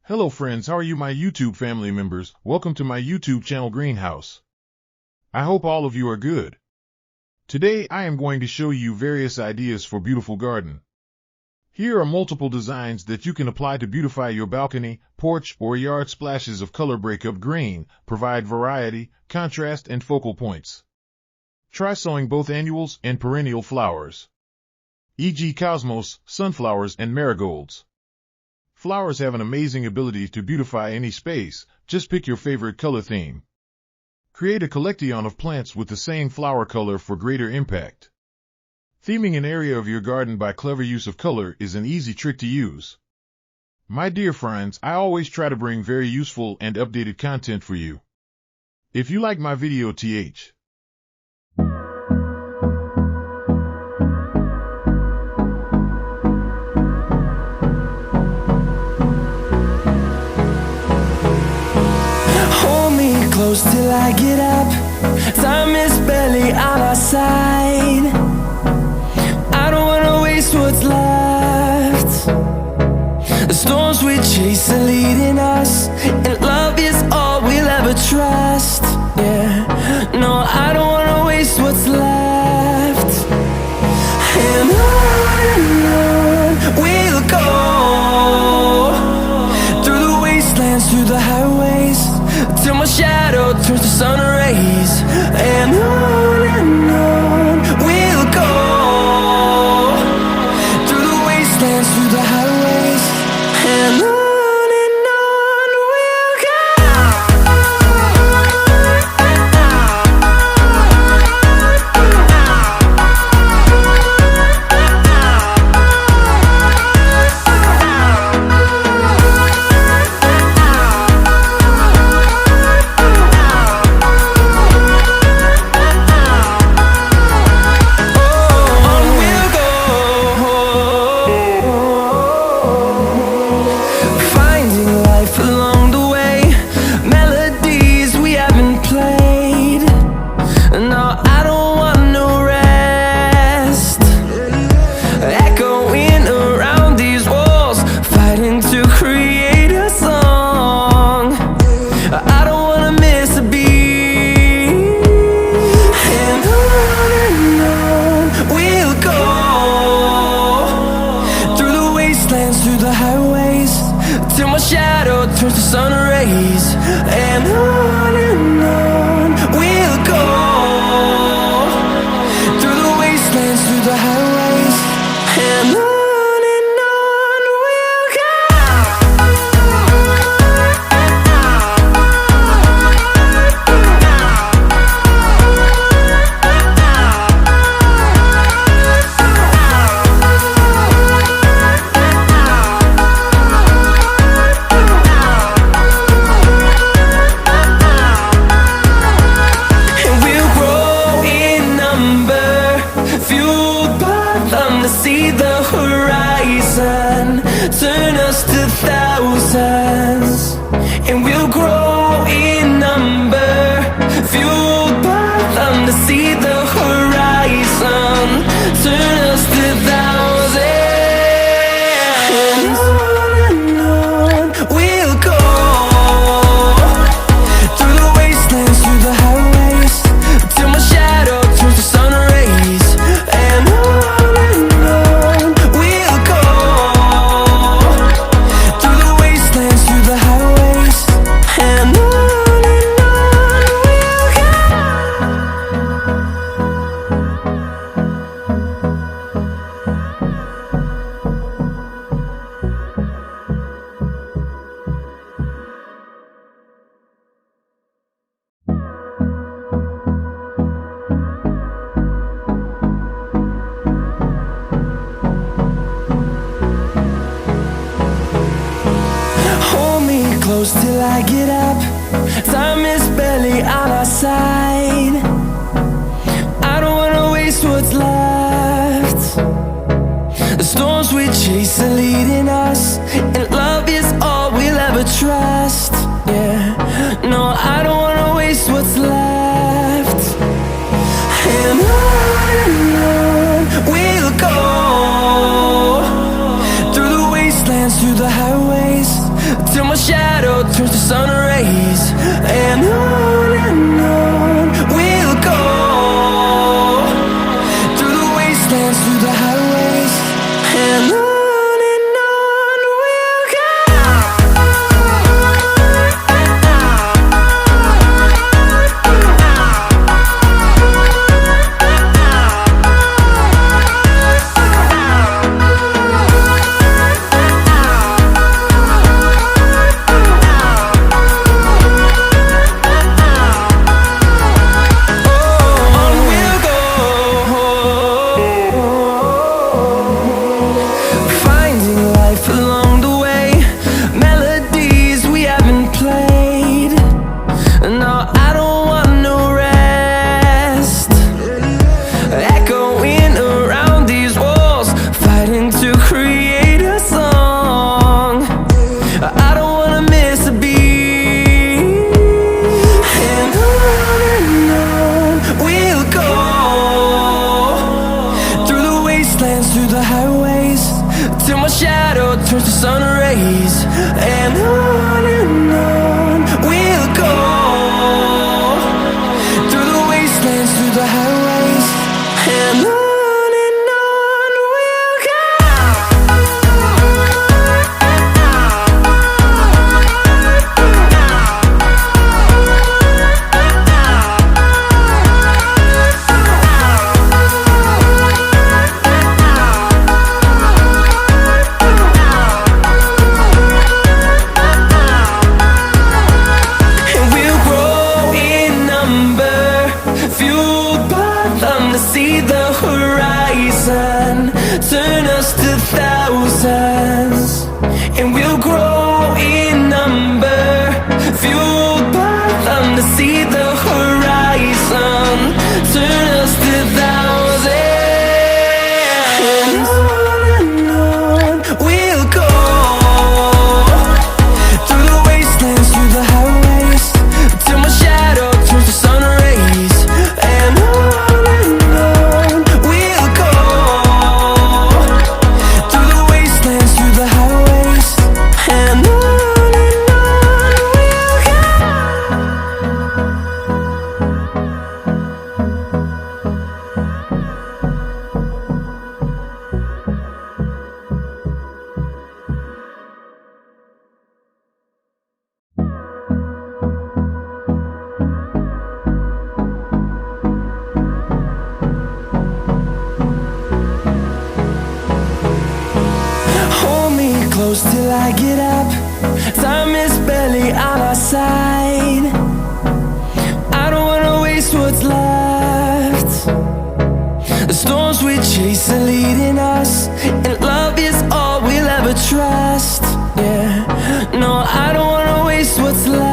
Hello friends, how are you my YouTube family members? Welcome to my YouTube channel Greenhouse. I hope all of you are good. Today I am going to show you various ideas for beautiful garden. Here are multiple designs that you can apply to beautify your balcony, porch, or yard. Splashes of color break up grain, provide variety, contrast, and focal points. Try sowing both annuals and perennial flowers, e.g. cosmos, sunflowers, and marigolds. Flowers have an amazing ability to beautify any space. Just pick your favorite color theme. Create a collection of plants with the same flower color for greater impact. Theming an area of your garden by clever use of color is an easy trick to use. My dear friends, I always try to bring very useful and updated content for you. If you like my video, close till I get up. Time is barely on our side. I don't wanna waste what's left. The storms we chase are leading us, and love is all we'll ever trust. Yeah, no, I don't wanna waste what's left. And on we'll go, through the wastelands, through the highways, till my shadow turns to sun rays. And on we'll go, through the wastelands, through the highways, and on we'll go. Through the highways, till my shadow turns to sun rays. And on we'll go, through the wastelands, through the highways, and on we'll go. See the horizon turn us to thousands, and we'll grow in number, fueled by them to see the horizon turn us to thousands. And on we'll go, through the wastelands, through the highways, till my shadow turns to sun rays. And close till I get up. Time is barely on our side. I don't wanna waste what's left. The storms we chase are leading us, and love is all we'll ever trust. Yeah, no, I don't wanna waste what's left. And on we'll go, through the wastelands, through the highways, till my shadow turns to sun rays. And on we'll go, through the wastelands, through the highways, and on we'll go. Through the highways, till my shadow turns to sun rays. And on we'll go, through the wastelands, through the highways, and on we'll go. See the horizon turn us to thousands, and we'll grow in number, fueled by them to see the horizon turn us to thousands. And on we'll go, through the wastelands, through the highways, till my shadow turns to sun rays. And close till I get up. Time is barely on our side. I don't wanna waste what's left. The storms we chase are leading us, and love is all we'll ever trust. Yeah, no, I don't wanna waste what's left.